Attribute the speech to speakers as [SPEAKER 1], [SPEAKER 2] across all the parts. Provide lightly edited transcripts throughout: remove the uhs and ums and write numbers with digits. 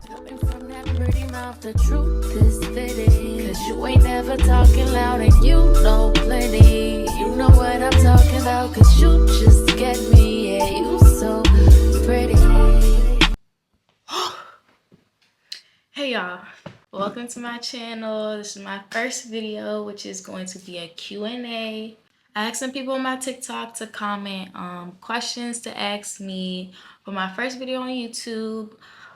[SPEAKER 1] Coming from that pretty mouth, the truth is fitting. Cause you ain't never talking loud and you know plenty. You know what I'm talking about, cause you just get me. Yeah, you so pretty.
[SPEAKER 2] Hey y'all, welcome to my channel. This is my first video, which is going to be a Q&A. I asked some people on my TikTok to comment questions to ask me for my first video on YouTube.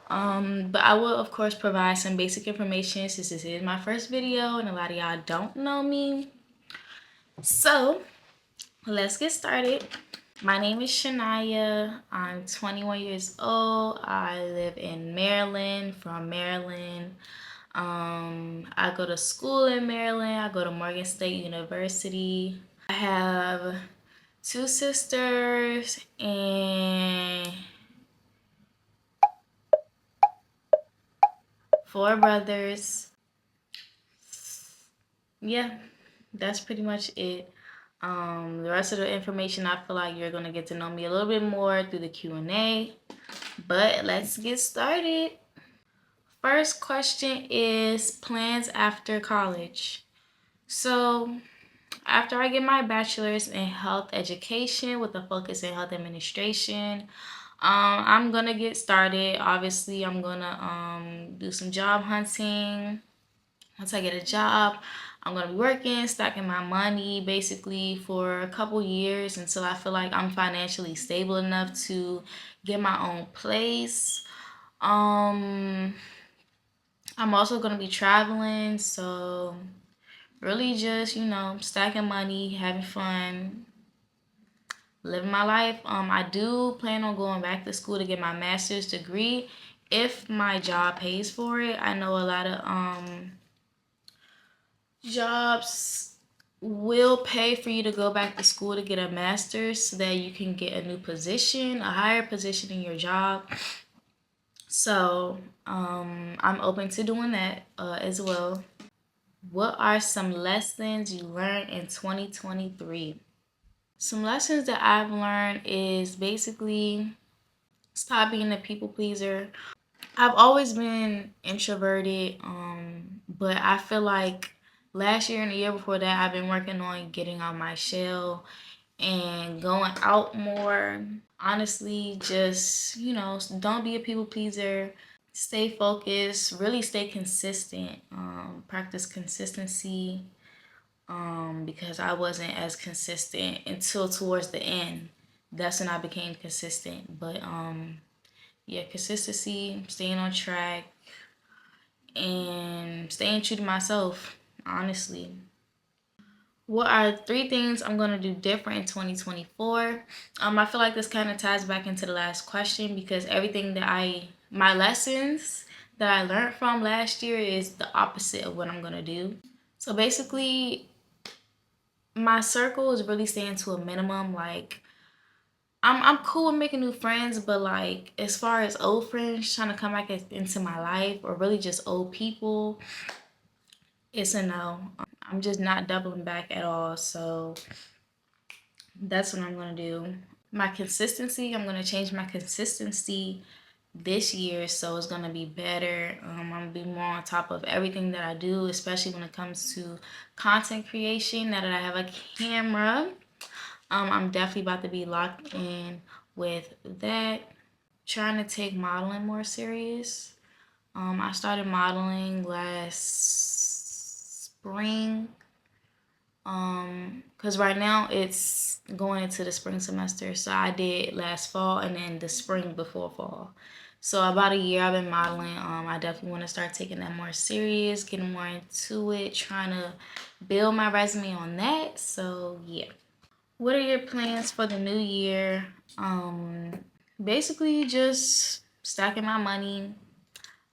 [SPEAKER 2] But I will of course provide some basic information since this is my first video and a lot of y'all don't know me. So let's get started. My name is Shaniya. I'm 21 years old. I live in Maryland, from Maryland. I go to school in Maryland. I go to Morgan State University. I have 2 sisters and 4 brothers. Yeah, that's pretty much it. The rest of the information, I feel like you're gonna get to know me a little bit more through the Q&A. But let's get started. First question is plans after college. So after I get my bachelor's in health education with a focus in health administration, I'm gonna get started. Obviously, I'm gonna do some job hunting. Once I get a job, I'm gonna be working, stacking my money basically for a couple years until I feel like I'm financially stable enough to get my own place. I'm also gonna be traveling, so really just, stacking money, having fun, living my life. I do plan on going back to school to get my master's degree if my job pays for it. I know a lot of jobs will pay for you to go back to school to get a master's so that you can get a new position, a higher position in your job. So I'm open to doing that as well. What are some lessons you learned in 2023? Some lessons that I've learned is basically stop being a people pleaser. I've always been introverted, but I feel like last year and the year before that, I've been working on getting out my shell and going out more. Honestly, just, don't be a people pleaser. Stay focused, really stay consistent, practice consistency, because I wasn't as consistent until towards the end. That's when I became consistent. But yeah, consistency, staying on track, and staying true to myself, honestly. What are 3 things I'm gonna do different in 2024? I feel like this kind of ties back into the last question because everything that my lessons that I learned from last year is the opposite of what I'm gonna do. So basically, my circle is really staying to a minimum. Like, I'm cool with making new friends, but like as far as old friends trying to come back into my life or really just old people, it's a no. I'm just not doubling back at all. So that's what I'm gonna do. My consistency, I'm gonna change my consistency this year, so it's gonna be better. I'm gonna be more on top of everything that I do, especially when it comes to content creation. Now that I have a camera, I'm definitely about to be locked in with that. Trying to take modeling more serious. I started modeling last spring. Cause right now it's going into the spring semester. So I did last fall and then the spring before fall. So about a year I've been modeling. I definitely want to start taking that more serious, getting more into it, trying to build my resume on that. So yeah. What are your plans for the new year? Basically just stacking my money.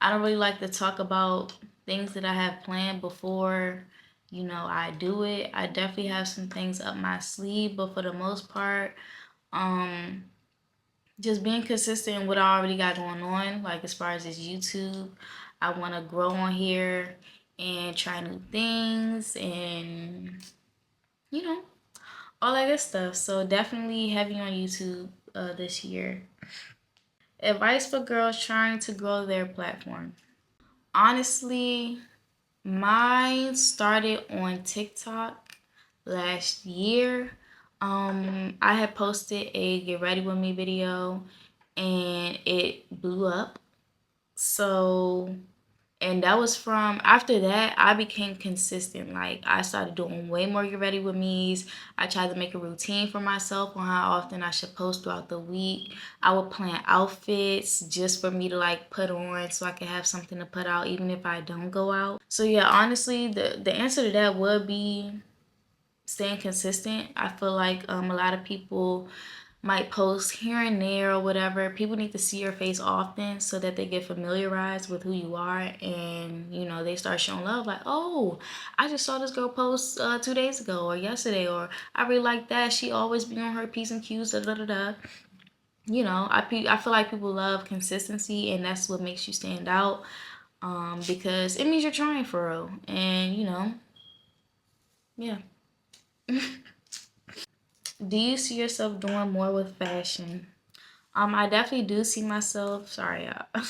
[SPEAKER 2] I don't really like to talk about things that I have planned before, I do it. I definitely have some things up my sleeve, but for the most part, um, just being consistent with what I already got going on, like as far as this YouTube, I want to grow on here and try new things and, you know, all that good stuff. So definitely heavy on YouTube this year. Advice for girls trying to grow their platform. Honestly, mine started on TikTok last year. I had posted a get ready with me video and it blew up. So, and that was from after that I became consistent. Like I started doing way more get ready with me's. I tried to make a routine for myself on how often I should post throughout the week. I would plan outfits just for me to like put on so I could have something to put out even if I don't go out. So yeah, honestly, the answer to that would be staying consistent. I feel like a lot of people might post here and there or whatever. People need to see your face often so that they get familiarized with who you are, and you know they start showing love. Like, oh, I just saw this girl post 2 days ago or yesterday, or I really like that. She always be on her P's and Q's. Da da da da. You know, I feel like people love consistency, and that's what makes you stand out. Because it means you're trying for real, and you know, yeah. Do you see yourself doing more with fashion? I definitely do see myself. Sorry, y'all.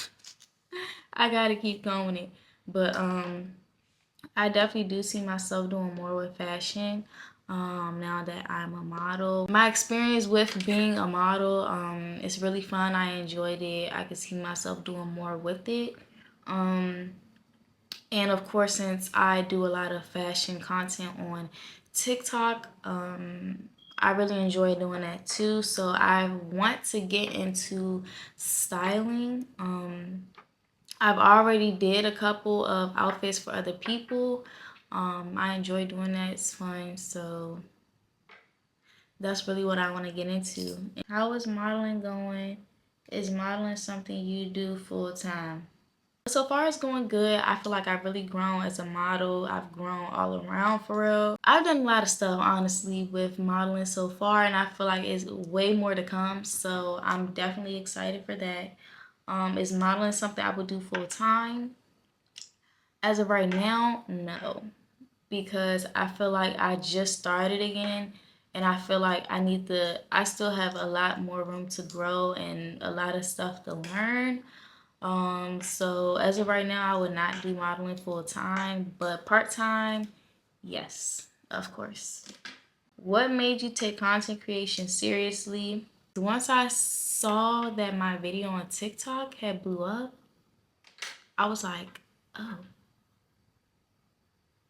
[SPEAKER 2] I gotta keep going it, but I definitely do see myself doing more with fashion. Now that I'm a model, my experience with being a model, it's really fun. I enjoyed it. I could see myself doing more with it. Um, and of course, since I do a lot of fashion content on TikTok, I really enjoy doing that too. So I want to get into styling. I've already did a couple of outfits for other people. I enjoy doing that. It's fun. So that's really what I want to get into. How is modeling going? Is modeling something you do full time? So far it's going good. I feel like I've really grown as a model. I've grown all around for real. I've done a lot of stuff honestly with modeling so far, and I feel like it's way more to come. So I'm definitely excited for that. Is modeling something I would do full time? As of right now, no. Because I feel like I just started again, and I feel like I still have a lot more room to grow and a lot of stuff to learn. So as of right now, I would not do modeling full time, but part time, yes, of course. What made you take content creation seriously? Once I saw that my video on TikTok had blew up, I was like, oh,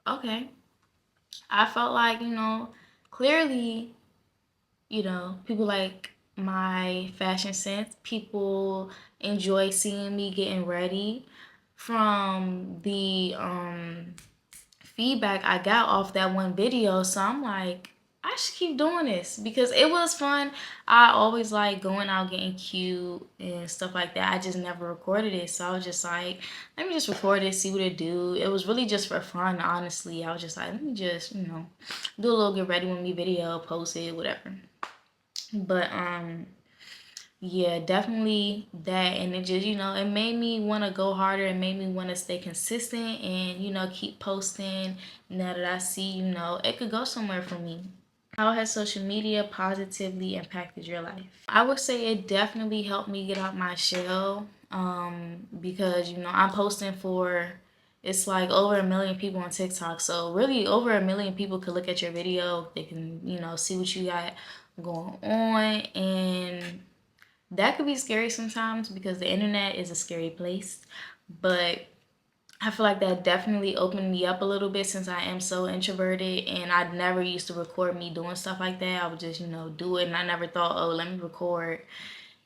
[SPEAKER 2] okay. I felt like, clearly, people like my fashion sense. People enjoy seeing me getting ready. From the feedback I got off that one video, so I'm like, I should keep doing this because it was fun. I always like going out getting cute and stuff like that. I just never recorded it, so I was just like, let me just record it, see what it do. It was really just for fun, honestly. I was just like, let me just do a little get ready with me video, post it, whatever. But yeah, definitely that. And it just, it made me want to go harder. It made me want to stay consistent and, keep posting. Now that I see, it could go somewhere for me. How has social media positively impacted your life? I would say it definitely helped me get out my shell. Because, I'm posting for, it's like over 1 million people on TikTok. So really over 1 million people could look at your video. They can, see what you got going on. And that could be scary sometimes because the internet is a scary place. But I feel like that definitely opened me up a little bit since I am so introverted, and I never used to record me doing stuff like that. I would just, do it, and I never thought, oh, let me record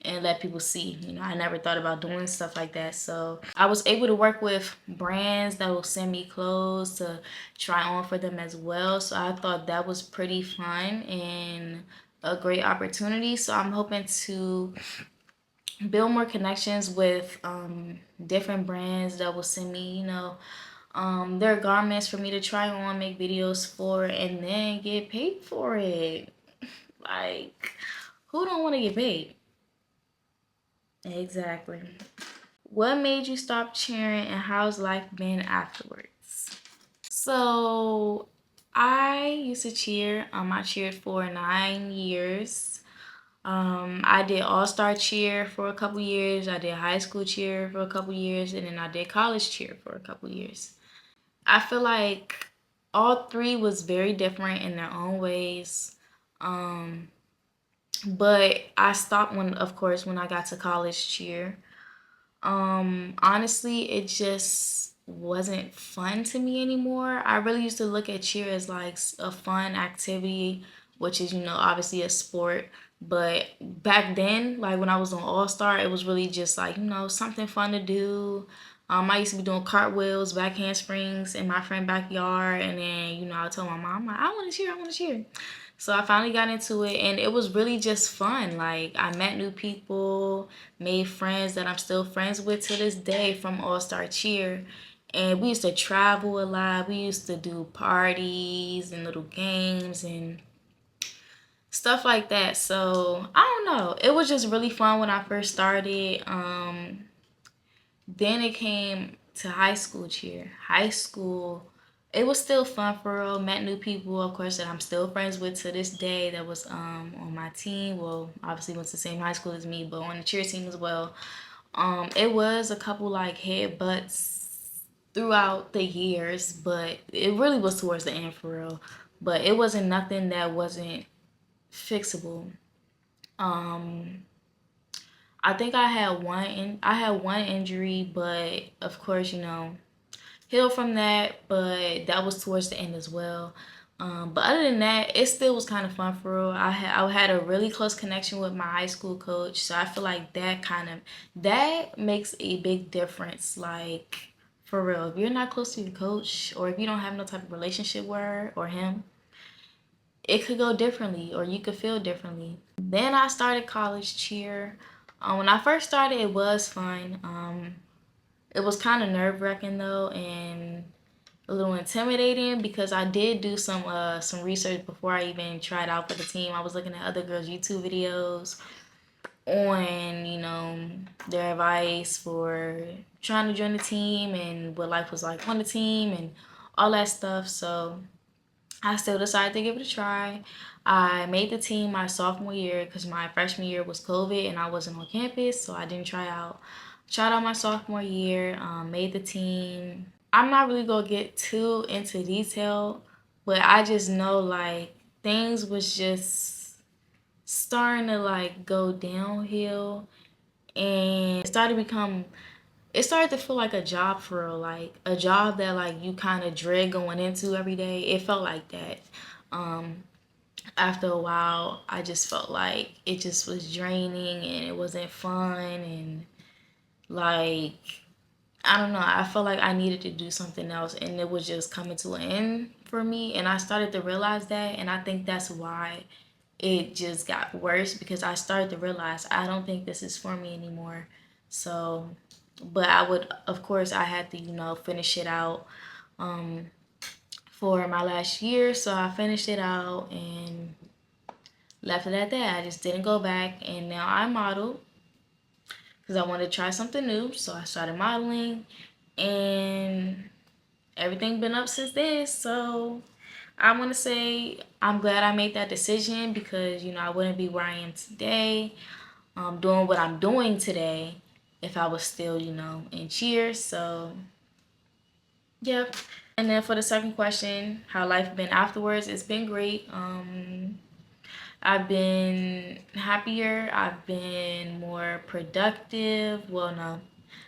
[SPEAKER 2] and let people see. I never thought about doing stuff like that. So I was able to work with brands that will send me clothes to try on for them as well. So I thought that was pretty fun and a great opportunity. So I'm hoping to build more connections with different brands that will send me, their garments for me to try on, make videos for, and then get paid for it. Like, who don't want to get paid? Exactly. What made you stop cheering, and how's life been afterwards? So, I used to cheer. I cheered for 9 years. I did all-star cheer for a couple years. I did high school cheer for a couple years, and then I did college cheer for a couple years. I feel like all three was very different in their own ways. But I stopped when, of course, when I got to college cheer. Honestly, it just wasn't fun to me anymore. I really used to look at cheer as like a fun activity, which is, obviously a sport. But back then, like when I was on All Star, it was really just like, something fun to do. I used to be doing cartwheels, back handsprings in my friend backyard, and then I told my mom, like, I want to cheer, I want to cheer. So I finally got into it, and it was really just fun. Like I met new people, made friends that I'm still friends with to this day from All Star Cheer. And we used to travel a lot. We used to do parties and little games and stuff like that. So I don't know. It was just really fun when I first started. Then it came to high school cheer. High school, it was still fun for real. Met new people, of course, that I'm still friends with to this day. That was on my team. Well, obviously went to the same high school as me, but on the cheer team as well. It was a couple like headbutts throughout the years, but it really was towards the end for real. But it wasn't nothing that wasn't fixable. Um, I think I had one injury, but of course, healed from that, but that was towards the end as well. But other than that, it still was kind of fun for real. I had a really close connection with my high school coach, so I feel like that makes a big difference. Like for real, if you're not close to your coach, or if you don't have no type of relationship with her or him, it could go differently, or you could feel differently. Then I started college cheer. When I first started, it was fun. It was kind of nerve wracking though, and a little intimidating because I did do some research before I even tried out for the team. I was looking at other girls' YouTube videos on, their advice for trying to join the team and what life was like on the team and all that stuff. So I still decided to give it a try. I made the team my sophomore year because my freshman year was COVID and I wasn't on campus, so I didn't try out. Tried out my sophomore year, made the team. I'm not really gonna get too into detail, but I just know like things was just starting to like go downhill, and it started to feel like a job for real, like a job that like you kind of dread going into every day. It felt like that. Um, After a while, I just felt like it just was draining and it wasn't fun, and like I don't know, I felt like I needed to do something else, and it was just coming to an end for me, and I started to realize that, and I think that's why it just got worse, because I started to realize I don't think this is for me anymore. So, but I would, of course, I had to, finish it out for my last year. So I finished it out and left it at that. I just didn't go back, and now I model because I wanted to try something new. So I started modeling, and everything been up since then. So I want to say I'm glad I made that decision, because I wouldn't be where I am today, doing what I'm doing today, if I was still in cheer. So yep. And then for the second question, how life been afterwards, it's been great. I've been happier. I've been more productive. Well, no,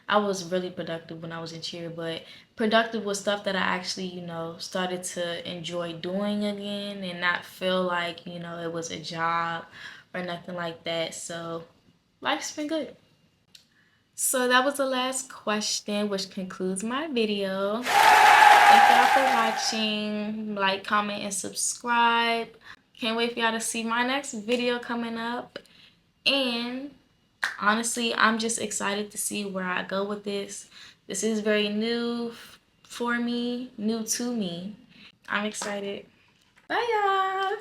[SPEAKER 2] I was really productive when I was in cheer, but productive was stuff that I actually, started to enjoy doing again, and not feel like, it was a job or nothing like that. So life's been good. So that was the last question, which concludes my video. Thank y'all for watching. Like, comment, and subscribe. Can't wait for y'all to see my next video coming up. And honestly, I'm just excited to see where I go with this. This is very new for me, new to me. I'm excited. Bye, y'all.